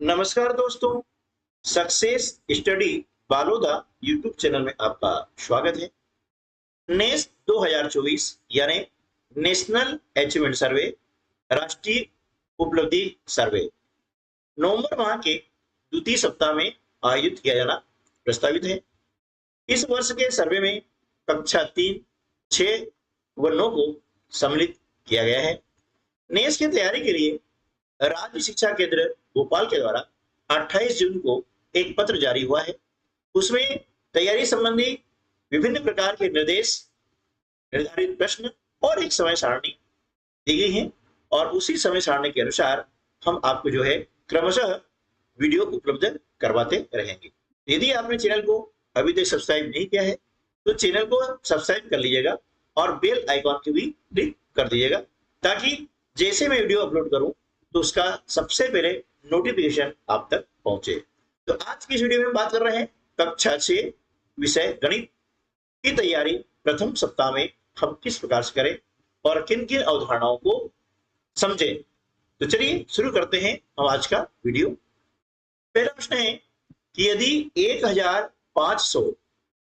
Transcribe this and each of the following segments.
नमस्कार दोस्तों, success study Baloda YouTube channel में आपका स्वागत है। नेस्ट 2024 यानी नेशनल अचीवमेंट सर्वे, राष्ट्रीय उपलब्धि सर्वे नवंबर माह के द्वितीय सप्ताह में आयोजित किया जाना प्रस्तावित है। इस वर्ष के सर्वे में कक्षा 3, 6 व 9 को सम्मिलित किया गया है। नेस की तैयारी के लिए राज्य शिक्षा केंद्र भोपाल के द्वारा 28 जून को एक पत्र जारी हुआ है। उसमें तैयारी संबंधी विभिन्न प्रकार के निर्देश, निर्धारित प्रश्न और एक समय सारणी दी गई है और उसी समय सारणी के अनुसार हम आपको जो है क्रमशः वीडियो उपलब्ध करवाते रहेंगे। यदि आपने चैनल को अभी तक सब्सक्राइब नहीं किया है तो चैनल को सब्सक्राइब कर लीजिएगा और बेल आइकॉन की भी क्लिक कर दीजिएगा ताकि जैसे मैं वीडियो अपलोड करूं तो उसका सबसे पहले नोटिफिकेशन आप तक पहुंचे। तो आज की इस वीडियो में बात कर रहे हैं कक्षा 6 विषय गणित की तैयारी प्रथम सप्ताह में हम किस प्रकार से करें और किन किन अवधारणाओं को समझें। तो चलिए शुरू करते हैं हम आज का वीडियो। पहला प्रश्न है कि यदि 1500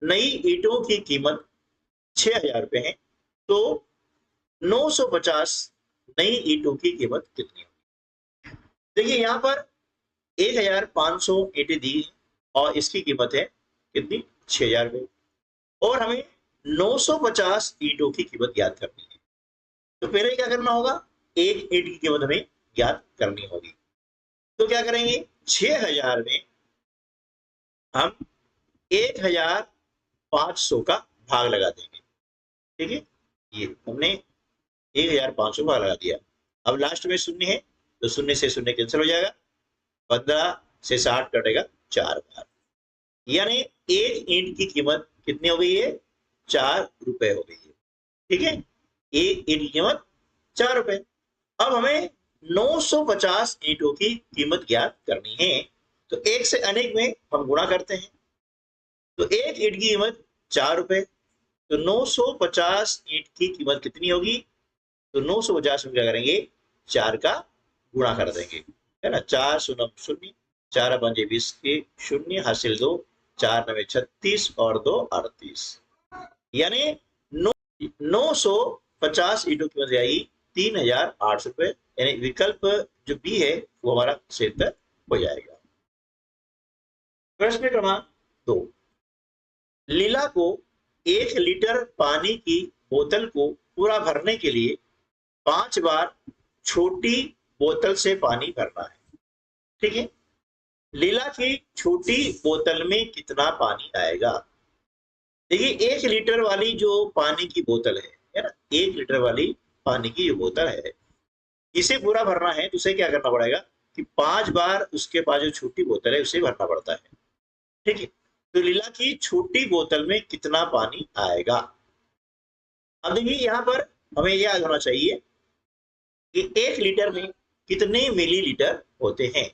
नई ईंटों की कीमत 6000 रुपए है तो 950 नई ईंटों की कीमत कितनी होगी। देखिए यहाँ पर 1500 ईंटें दी है और इसकी कीमत है कितनी, 6000 रुपए, और हमें 950 ईंटों की कीमत ज्ञात करनी है। तो पहले क्या करना होगा, एक ईंट की कीमत हमें ज्ञात करनी होगी। तो क्या करेंगे, 6000 में हम 1500 का भाग लगा देंगे। ठीक है, ये हमने 1500 भाग लगा दिया। अब लास्ट में शून्य है तो शून्य से शून्य कैंसिल हो जाएगा, 15 से 60 कटेगा 4 बार, यानी एक ईंट की कीमत कितनी हो गई है, 4 रुपए हो गई है। ठीक है, एक ईंट की कीमत 4 रुपए। अब हमें 950 ईंटों की कीमत ज्ञात करनी है। तो एक से अनेक में हम गुणा करते हैं। तो एक ईंट की कीमत 4 रुपए, तो 950 ईंट की कीमत कितनी होगी, तो 950 में क्या करेंगे, 4 का गुणा कर देंगे, है ना। 4 शून्य शून्य, 4 पंजे 20 के शून्य, हासिल 2, 4 नवे 36 और 2 38, यानी 950 ईंटों की कीमत आएगी 3800 रुपए, यानी विकल्प जो बी है वो हमारा सही उत्तर हो जाएगा। प्रश्न क्रमांक 2, लीला को 1 लीटर पानी की बोतल को पूरा भरने के लिए 5 बार छोटी बोतल से पानी भरना है। ठीक है, लीला की छोटी बोतल में कितना पानी आएगा। देखिए 1 लीटर वाली जो पानी की बोतल है ना, 1 लीटर वाली पानी की जो बोतल है, इसे पूरा भरना है तो उसे क्या करना पड़ेगा कि 5 बार उसके पास जो छोटी बोतल है उसे भरना पड़ता है। ठीक है, तो लीला की छोटी बोतल में कितना पानी आएगा। अब देखिए यहाँ पर हमें याद होना चाहिए कि 1 लीटर में कितने मिलीलीटर होते हैं,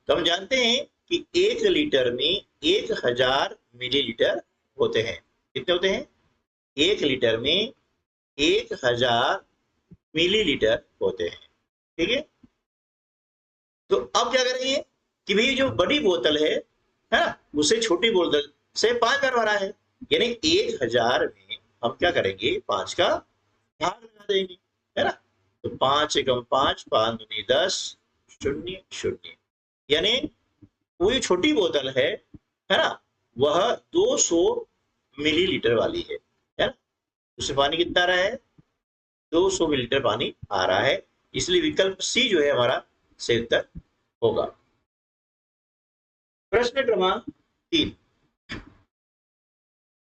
तो हम जानते हैं कि 1 लीटर में 1000 मिलीलीटर होते हैं। कितने होते हैं, 1 लीटर में 1000 मिलीलीटर होते हैं। ठीक है, तो अब क्या करेंगे कि भाई जो बड़ी बोतल है ना, उसे छोटी बोतल से 5 बार भरा है, यानी 1000 में हम क्या करेंगे, 5 का भाग लगा देंगे, है ना। तो 5 एकम 5, 5 दूनी 10, 0 0, यानी वो जो छोटी बोतल है ना, वह 200 मिलीलीटर वाली है ना। उसमें पानी कितना आ रहा है, 200 मिलीलीटर पानी आ रहा है, इसलिए विकल्प सी जो है हमारा सही उत्तर होगा। प्रश्न क्रमांक 3,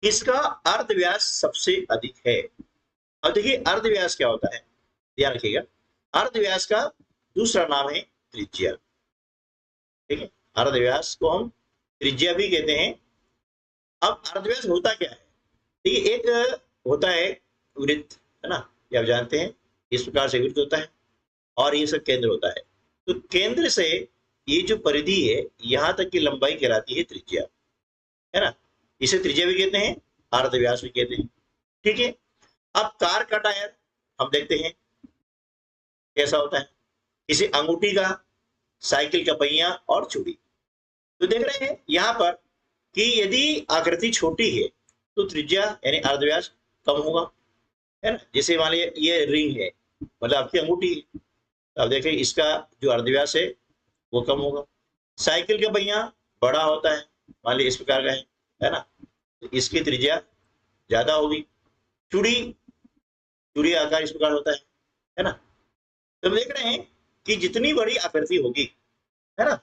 किसका अर्धव्यास सबसे अधिक है। अब देखिए अर्धव्यास क्या होता है, ध्यान रखिएगा, अर्धव्यास का दूसरा नाम है त्रिज्या। ठीक है, अर्धव्यास को हम त्रिज्या भी कहते हैं। अब अर्धव्यास होता क्या है, देखिए एक होता है वृत्त, है ना, ये आप जानते हैं, इस प्रकार से वृत्त होता है और ये सब केंद्र होता है। तो केंद्र से ये जो परिधि है यहां तक की लंबाई कहलाती है त्रिज्या, है ना। इसे त्रिज्या भी कहते हैं, अर्धव्यास भी कहते हैं। ठीक है, अब कार का टायर हम देखते हैं कैसा होता है, किसी अंगूठी का साइकिल का पहिया और चूड़ी। तो देख रहे हैं यहाँ पर कि यदि आकृति छोटी है तो त्रिज्या यानी अर्धव्यास कम होगा, है ना। जैसे मान लीजिए ये रिंग है, मतलब आपकी अंगूठी है, तो आप देखें इसका जो अर्धव्यास है वो कम होगा। साइकिल का पहिया बड़ा होता है, मान लीजिए इस प्रकार का है ना, तो इसकी त्रिज्या ज्यादा होगी। चूड़ी चूड़ी आकार इस प्रकार होता है ना। तो हम देख रहे हैं कि जितनी बड़ी आकृति होगी, है ना,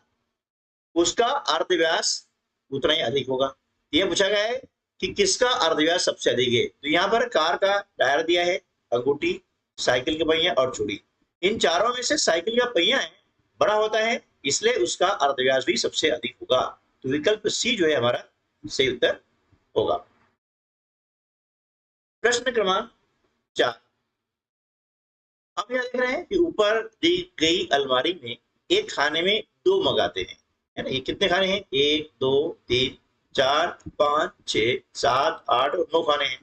उसका अर्धव्यास उतना ही अधिक होगा। यह पूछा गया है कि किसका अर्धव्यास सबसे अधिक है। तो यहाँ पर कार का टायर दिया है, अंगूठी, साइकिल का पहिया और चूड़ी। इन चारों में से साइकिल का पहिया है बड़ा होता है, इसलिए उसका अर्धव्यास भी सबसे अधिक होगा। तो विकल्प सी जो है हमारा सही उत्तर होगा। प्रश्न क्रमांक 4। हम यहाँ देख रहे हैं कि ऊपर दी गई अलमारी में एक खाने में 2 मग आते हैं, है ना। ये कितने खाने हैं? 1 2 3 4 5 6 7 8 और 9 खाने हैं,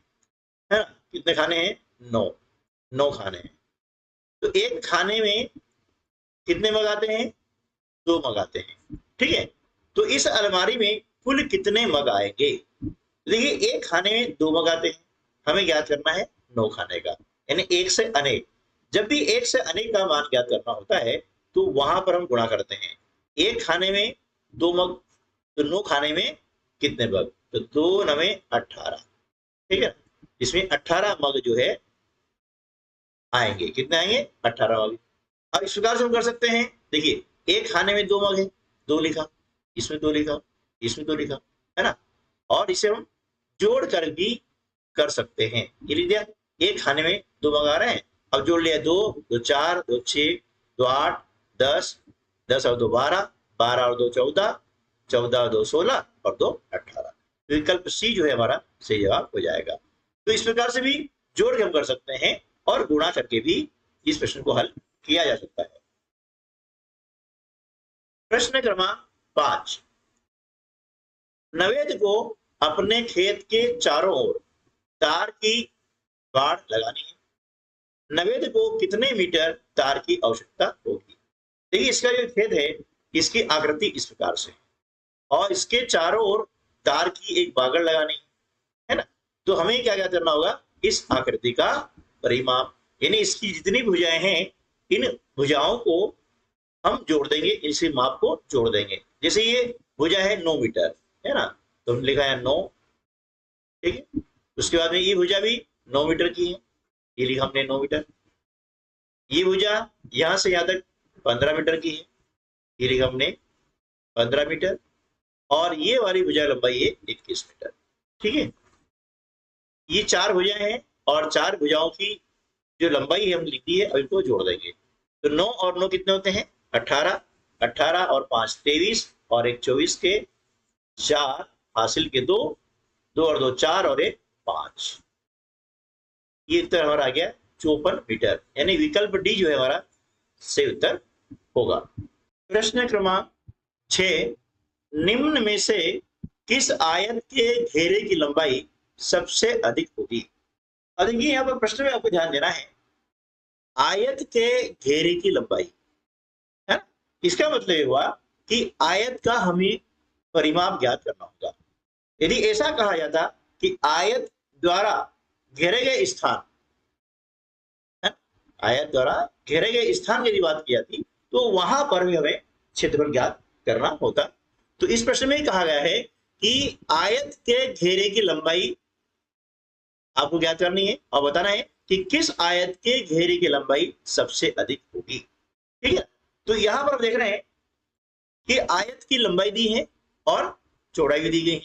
है ना। कितने खाने हैं? 9 खाने हैं। तो एक खाने में कितने मग आते हैं? 2 मग आते हैं, ठीक है। तो इस अलमारी में कुल कितने मग आएंगे? देखिए एक खाने में 2 मग आते हैं, हमें ज्ञात करना है 9 खाने का, यानी 1 से अनेक। जब भी 1 से अनेक का मान ज्ञात करना होता है तो वहां पर हम गुणा करते हैं। एक खाने में 2 मग, तो 9 खाने में कितने मग? तो 2 9 18, ठीक है। इसमें 18 मग जो है आएंगे। कितने आएंगे? 18 मग। अब इस प्रकार से हम कर सकते हैं, देखिए एक खाने में 2 मग है, 2 लिखा, इसमें 2 लिखा, इसमें 2 लिखा, है ना। और इसे हम जोड़ कर भी कर सकते हैं। ये लिख दिया, एक खाने में 2 मग आ रहे हैं, अब जोड़ लिया 2 2 4 2 6 2 8 10 10 और 2 12 12 और 2 14 14 और 2 16 और 2 18। विकल्प सी जो है हमारा सही जवाब हो जाएगा। तो इस प्रकार से भी जोड़ के हम कर सकते हैं और गुणा करके भी इस प्रश्न को हल किया जा सकता है। प्रश्न क्रमांक 5। नवेद को अपने खेत के चारों ओर तार की बाड़ लगानी है। नवेद को कितने मीटर तार की आवश्यकता होगी? देखिए इसका जो खेत है, इसकी आकृति इस प्रकार से और इसके चारों ओर तार की एक बागड़ लगानी है ना। तो हमें क्या क्या करना होगा? इस आकृति का परिमाप, यानी इसकी जितनी भुजाएं हैं, इन भुजाओं को हम जोड़ देंगे, इसी माप को जोड़ देंगे। जैसे ये भुजा है 9 मीटर, है ना, तो हमने लिखा है 9, ठीक है। उसके बाद में ये भुजा भी 9 मीटर की है, ये लिखा हमने 9 मीटर। ये भुजा यहां से यहां तक 15 मीटर की है, ये लिखा हमने 15 मीटर। और ये वाली भुजा लंबाई है 21 मीटर, ठीक है। ये 4 भुजाएं हैं और 4 भुजाओं की जो लंबाई है हम लिख दी है, अब इनको जोड़ देंगे। तो 9 और 9 कितने होते हैं? 18, 18 और 5 23 और 1 24 के 4 हासिल के 2 2 और 2 4 और 1 5। ये उत्तर हमारा आ गया 54 मीटर, यानी विकल्प डी जो है हमारा सही उत्तर होगा। प्रश्न क्रमांक 6। निम्न में से किस आयत के घेरे की लंबाई सबसे अधिक होगी? अब देखिए यहाँ पर प्रश्न में आपको ध्यान देना है, आयत के घेरे की लंबाई, है ना। इसका मतलब हुआ कि आयत का हमें परिमाप ज्ञात करना होगा। यदि ऐसा कहा जाता कि आयत द्वारा घेरे गए स्थान, आयत द्वारा घेरे गए स्थान की बात की जाती तो वहां पर भी हमें क्षेत्रफल ज्ञात करना होता। तो इस प्रश्न में कहा गया है कि आयत के घेरे की लंबाई आपको ज्ञात करनी है और बताना है कि किस आयत के घेरे की लंबाई सबसे अधिक होगी, ठीक है। तो यहां पर देख रहे हैं कि आयत की लंबाई दी है और चौड़ाई भी दी गई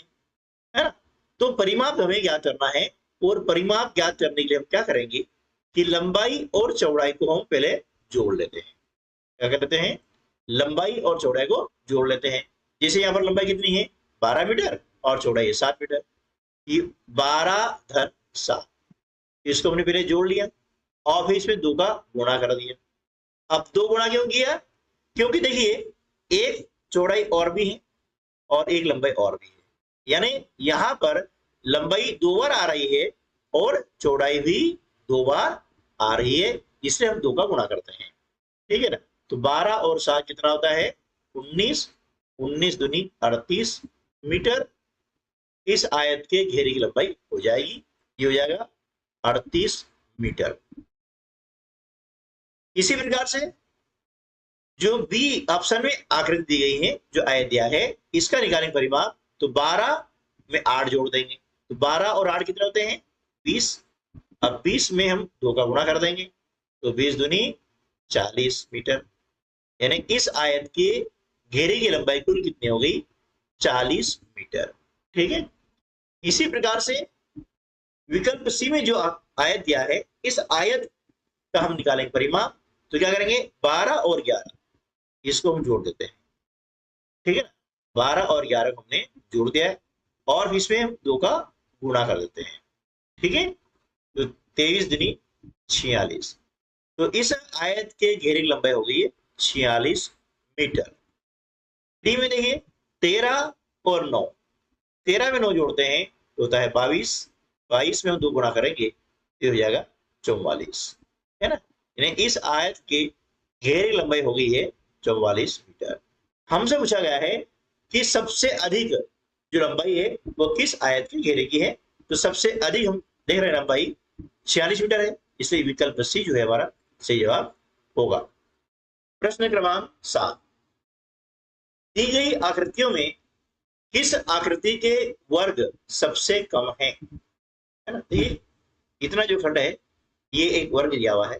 है ना। तो परिमाप हमें ज्ञात करना है और परिमाप ज्ञात करने के लिए हम क्या करेंगे कि लंबाई और चौड़ाई को हम पहले जोड़ लेते हैं। क्या कर लेते हैं? लंबाई और चौड़ाई को जोड़ लेते हैं। जैसे यहाँ पर लंबाई कितनी है? 12 मीटर और चौड़ाई है 7 मीटर। ये 12 धन 7, इसको हमने पहले जोड़ लिया और फिर इसमें 2 का गुणा कर दिया। अब 2 गुणा क्यों किया? क्योंकि देखिए एक चौड़ाई और भी है और एक लंबाई और भी है, यानी यहां पर लंबाई 2 बार आ रही है और चौड़ाई भी 2 बार आ रही है, इसलिए हम 2 का गुणा करते हैं, ठीक है ना। तो 12 और 7 कितना होता है? 19, 19 दूनी 38 मीटर इस आयत के घेरे की लंबाई हो जाएगी। ये हो जाएगा 38 मीटर। इसी प्रकार से जो बी ऑप्शन में आकृति दी गई है, जो आयत दिया है, इसका निकालेंगे परिमाप, तो 12 में 8 जोड़ देंगे, तो 12 और 8 कितने होते हैं 20। अब 20 में हम 2 का गुणा कर देंगे, तो 20 दूनी 40 मीटर, यानी इस आयत के घेरे की लंबाई कुल कितनी हो गई 40 मीटर। ठीक है। इसी प्रकार से विकल्प सी में जो आयत दिया है, इस आयत का हम निकालेंगे परिमाप, तो क्या करेंगे 12 और 11 इसको हम जोड़ देते हैं। ठीक है ना, 12 और 11 को हमने जोड़ दिया है और इसमें हम 2 का गुणा कर देते हैं। ठीक है, तो 23 दूनी 46, तो इस आयत के घेरे की लंबाई हो गई है 46 मीटर। डी में देखिए 13 और 9, 13 में 9 जोड़ते हैं तो होता है 22, 22 में हम 2 गुणा करेंगे तो हो जाएगा 44, है ना। यानी इस आयत के घेरे की लंबाई हो गई है 44 मीटर। हमसे पूछा गया है कि सबसे अधिक जो लंबाई है वो किस आयत के घेरे की है, तो सबसे अधिक हम देख रहे हैं लंबाई 46 मीटर है, इसलिए विकल्प सी जो है हमारा सही जवाब होगा। प्रश्न क्रमांक 7, दी गई आकृतियों में किस आकृति के वर्ग सबसे कम है ना। ये इतना जो खंड है ये एक वर्ग दिया हुआ है,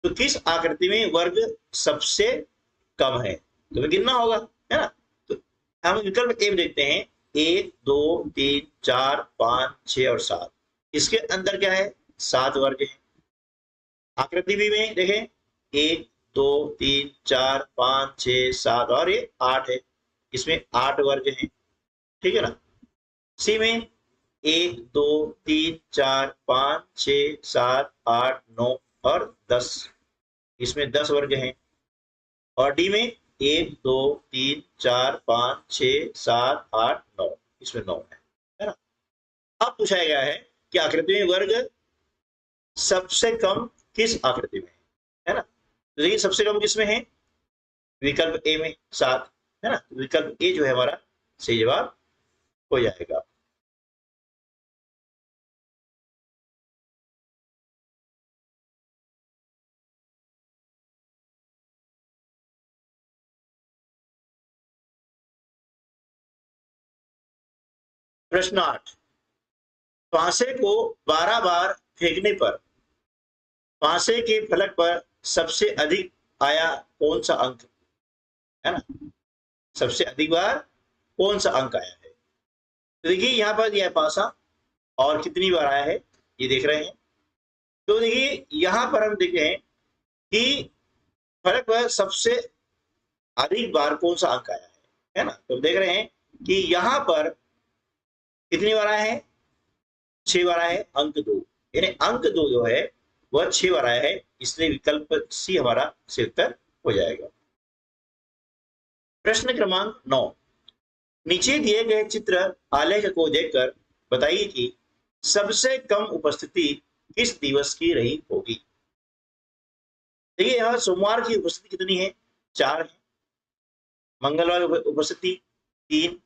तो किस आकृति में वर्ग सबसे कम है, तो हमें गिनना होगा, है ना। तो हम विकल्प ए में देखते हैं 1 2 3 4 5 6 और 7, इसके अंदर क्या है 7 वर्ग है। आकृति बी में देखें 1 2 3 4 5 6 7 और ये 8 है, इसमें 8 वर्ग हैं। ठीक है ना। सी में 1 2 3 4 5 6 7 8 9 और 10, इसमें 10 वर्ग हैं। और डी में 1 2 3 4 5 6 7 8 9, इसमें 9 है ना। अब पूछा गया है कि आकृति में वर्ग सबसे कम किस आकृति में है ना। तो देखिए सबसे कम किसमें है, विकल्प ए में 7, है ना। विकल्प ए जो है हमारा सही जवाब हो जाएगा। प्रश्न 8, पासे को 12 बार फेंकने पर पासे के फलक पर सबसे अधिक आया कौन सा अंक, है ना। सबसे अधिक बार कौन सा अंक आया है, तो देखिए यहाँ पर यह पासा और कितनी बार आया है ये देख रहे हैं। तो देखिए यहाँ पर हम देख रहे हैं कि फलक पर सबसे अधिक बार कौन सा अंक आया है ना। तो देख रहे हैं कि यहाँ पर कितनी बार आया है 6 बार आया है, अंक 2, यानी अंक 2 जो है वह 6 बार आया है, इसलिए विकल्प सी हमारा सही उत्तर हो जाएगा। प्रश्न क्रमांक 9, नीचे दिए गए चित्र आलेख को देखकर बताइए कि सबसे कम उपस्थिति किस दिवस की रही होगी। देखिए यहाँ सोमवार की उपस्थिति कितनी है 4 है, मंगलवार उपस्थिति 3,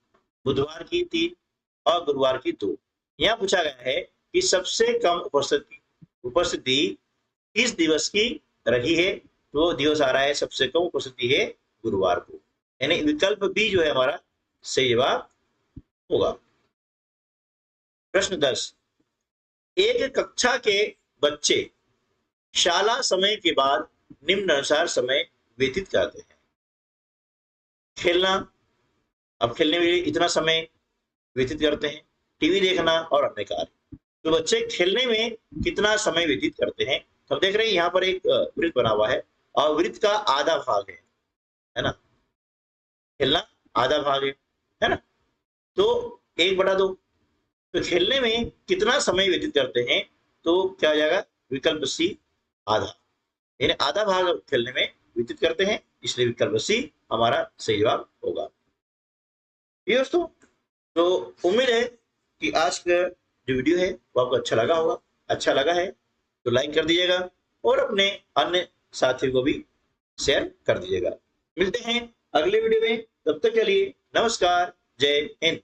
बुधवार की 3 और गुरुवार की 2। यहाँ पूछा गया है कि सबसे कम उपस्थिति किस दिवस की रही है, तो वो दिवस आ रहा है सबसे कम उपस्थिति है गुरुवार को, यानी विकल्प बी जो है हमारा सही जवाब होगा। प्रश्न 10, एक कक्षा के बच्चे शाला समय के बाद निम्नानुसार समय व्यतीत करते हैं। खेलना, अब खेलने में इतना समय व्यतीत करते हैं, टीवी देखना और अन्य कार्य। तो बच्चे खेलने में कितना समय व्यतीत करते हैं, तो हम देख रहे हैं यहाँ पर एक वृत्त बना हुआ है और वृत्त का आधा भाग है ना। खेलना आधा भाग है ना, तो 1/2, तो खेलने में कितना समय व्यतीत करते हैं, तो क्या हो जाएगा विकल्प सी आधा, यानी आधा भाग खेलने में व्यतीत करते हैं, इसलिए विकल्प सी हमारा सही जवाब होगा। ये दोस्तों, तो उम्मीद है कि आज का जो वीडियो है वो आपको अच्छा लगा होगा। अच्छा लगा है तो लाइक कर दीजिएगा और अपने अन्य साथियों को भी शेयर कर दीजिएगा। मिलते हैं अगले वीडियो में। तब तक के लिए नमस्कार, जय हिंद।